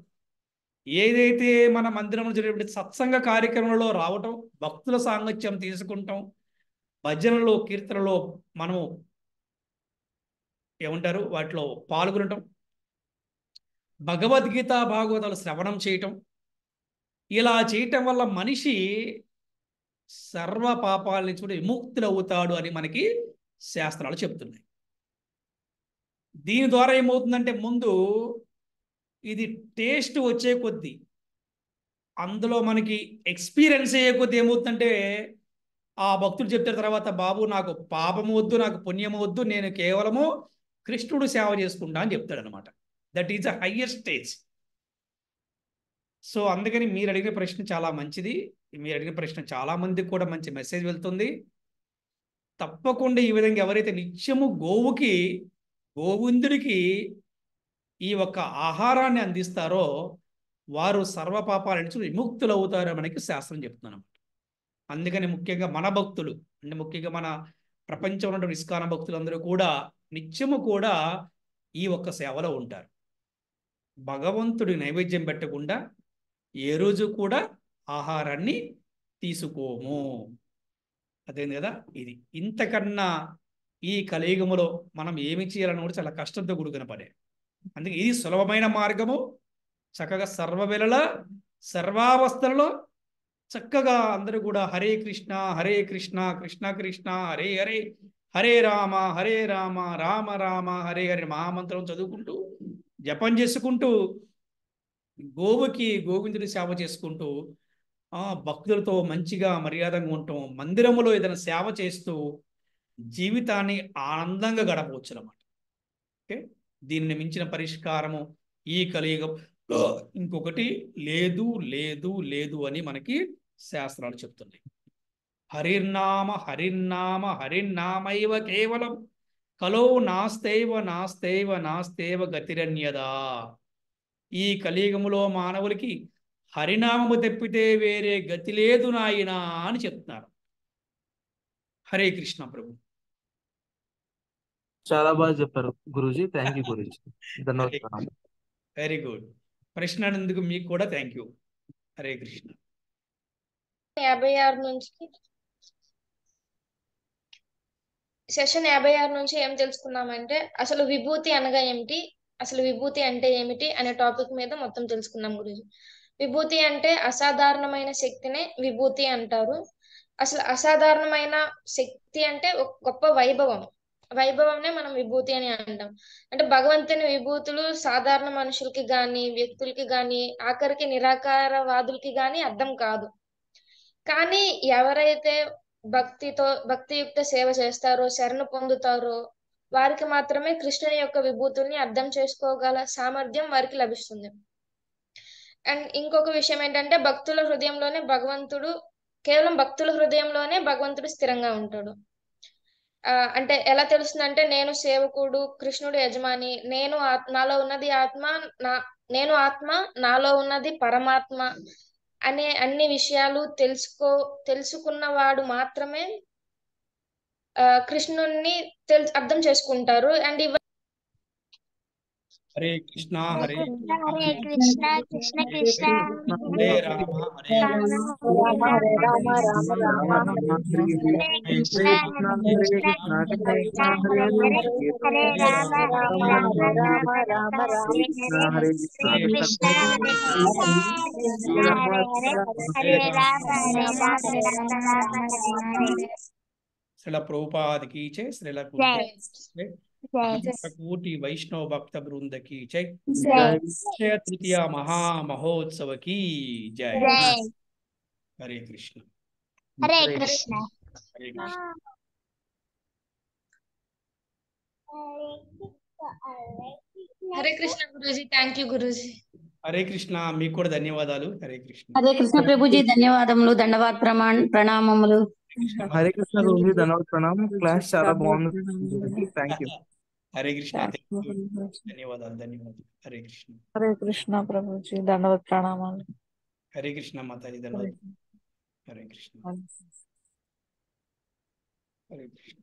ఏదైతే మన మందిరంలో జరిగేటువంటి సత్సంగ కార్యక్రమంలో రావటం, భక్తుల సాంగత్యం తీసుకుంటాం, భజనలో కీర్తనలో మనము ఏమంటారు వాటిలో పాల్గొనటం, భగవద్గీత భాగవతాలు శ్రవణం చేయటం, ఇలా చేయటం వల్ల మనిషి సర్వ పాపాల నుంచి కూడా విముక్తులు అవుతాడు అని మనకి శాస్త్రాలు చెప్తున్నాయి. దీని ద్వారా ఏమవుతుందంటే, ముందు ఇది టేస్ట్ వచ్చే కొద్దీ, అందులో మనకి ఎక్స్పీరియన్స్ అయ్యే కొద్దీ ఏమవుతుందంటే, ఆ భక్తుడు చెప్తారు తర్వాత, బాబు నాకు పాపము వద్దు, నాకు పుణ్యము వద్దు, నేను కేవలము కృష్ణుడు సేవ చేసుకుంటా అని చెప్తాడు అనమాట. That is the higher stage. So అందుకని మీరు అడిగిన ప్రశ్న చాలా మంచిది. మీరు అడిగిన ప్రశ్న చాలా మందికి కూడా మంచి మెసేజ్ వెళ్తుంది. తప్పకుండా ఈ విధంగా ఎవరైతే నిత్యము గోవుకి గోవిందుడికి ఈ ఒక్క ఆహారాన్ని అందిస్తారో వారు సర్వపాపాల నుంచి విముక్తులు అవుతారని మనకి శాస్త్రం చెప్తున్నాం. అందుకని ముఖ్యంగా మన భక్తులు, అంటే ముఖ్యంగా మన ప్రపంచంలో ఉన్నటువంటి ఇస్కాన భక్తులందరూ కూడా నిత్యము కూడా ఈ ఒక్క సేవలో ఉంటారు. భగవంతుడి నైవేద్యం పెట్టకుండా ఏ రోజు కూడా ఆహారాన్ని తీసుకోము. అదేంది కదా ఇది. ఇంతకన్నా ఈ కలియుగములో మనం ఏమి చేయాలని కూడా చాలా కష్టంతో కూడుకున్న పనే. అందుకే ఇది సులభమైన మార్గము. చక్కగా సర్వవేళలా సర్వావస్థలలో చక్కగా అందరూ కూడా హరే కృష్ణ కృష్ణ కృష్ణ హరే హరే హరే రామ రామ రామ హరే హరే మహామంత్రం చదువుకుంటూ జపం చేసుకుంటూ గోవుకి గోవిందుడి సేవ చేసుకుంటూ భక్తులతో మంచిగా మర్యాదగా ఉండటం, మందిరములో ఏదైనా సేవ చేస్తూ జీవితాన్ని ఆనందంగా గడపవచ్చు అన్నమాట. ఓకే, దీన్ని మించిన పరిష్కారము ఈ కలియుగంలో ఇంకొకటి లేదు లేదు లేదు అని మనకి శాస్త్రాలు చెప్తున్నాయి. హరిర్నామ హరిర్నామ హరిర్నామైవ కేవలం కలో నాస్తైవ నాస్తైవ నాస్తైవ గతిరన్యదా. ఈ కలియుగములో మానవులకి హరినామము తప్పితే వేరే గతి లేదు నాయనా అని చెప్తున్నారు. హరే కృష్ణ ప్రభు. చాలా బాగా చెప్పారు గురూజీ. Thank you Guruji. ధన్యవాదాలు. Very good. ప్రశ్న అన్నందుకు మీకు కూడా థ్యాంక్ యూ. హరే కృష్ణ. 56 నుంచి సెషన్ 56 నుంచి ఏం తెలుసుకున్నామంటే, అసలు విభూతి అనగా ఏమిటి, అసలు విభూతి అంటే ఏమిటి అనే టాపిక్ మీద మొత్తం తెలుసుకున్నాం గురించి. విభూతి అంటే అసాధారణమైన శక్తినే విభూతి అంటారు. అసలు అసాధారణమైన శక్తి అంటే ఒక గొప్ప వైభవంనే మనం విభూతి అని అంటాం. అంటే భగవంతుని విభూతులు సాధారణ మనుషులకి గాని, వ్యక్తులకి గాని, ఆఖరికి నిరాకారవాదులకి గాని అర్థం కాదు. కానీ ఎవరైతే భక్తియుక్త సేవ చేస్తారో, శరణు పొందుతారో వారికి మాత్రమే కృష్ణుని యొక్క విభూతుల్ని అర్థం చేసుకోగల సామర్థ్యం వారికి లభిస్తుంది. అండ్ ఇంకొక విషయం ఏంటంటే, కేవలం భక్తుల హృదయంలోనే భగవంతుడు స్థిరంగా ఉంటాడు. అంటే ఎలా తెలుస్తుందంటే, నేను సేవకుడు, కృష్ణుడు యజమాని, నాలో ఉన్నది ఆత్మ, నేను ఆత్మ, నాలో ఉన్నది పరమాత్మ అనే అన్ని విషయాలు తెలుసుకున్నవాడు మాత్రమే కృష్ణుణ్ణి అర్థం చేసుకుంటారు. అండ్ హరే కృష్ణ హరే కృష్ణ హరే కృష్ణ కృష్ణ కృష్ణ హరే రామ హరే రామ రామ హరే రామ రామ రామ హరే కృష్ణ హరే కృష్ణ కృష్ణ కృష్ణ హరే హరే హరే రామ హరే రామ రామ రామ హరే హరే కృష్ణ హరే కృష్ణ కృష్ణ హరే హరే హరే రామ రామ హరే హరే. శ్రీల ప్రభుపాద की जय, శ్రీల జై कोटि वैष्णव भक्त वृंद की जय, జై अक्षय तृतीया महामहोत्सव की जय। జై. हरे कृष्ण హరే కృష్ణ. हरे कृष्ण। హరే కృష్ణ గురూజీ. Thank you Guruji. హరే కృష్ణ. మీకు కూడా ధన్యవాదాలు. హరే కృష్ణ. హరే కృష్ణ ప్రభుజీ, ధన్యవాదములు, దండవాత్ ప్రణామములు. హరే కృష్ణ గురుజీ, ధన్యవాదాలు, ప్రణామం. క్లాస్ చాలా బాగుంది. Thank you. హరే కృష్ణ. ధన్యవాదాలు ధన్యవాదాలు. హరే కృష్ణ. హరే కృష్ణ ప్రభుజీ, దండవత్ ప్రణామాలు. హరే కృష్ణ మాతాజీ, ధన్యవాదాలు. హరే కృష్ణ. హరే కృష్ణ.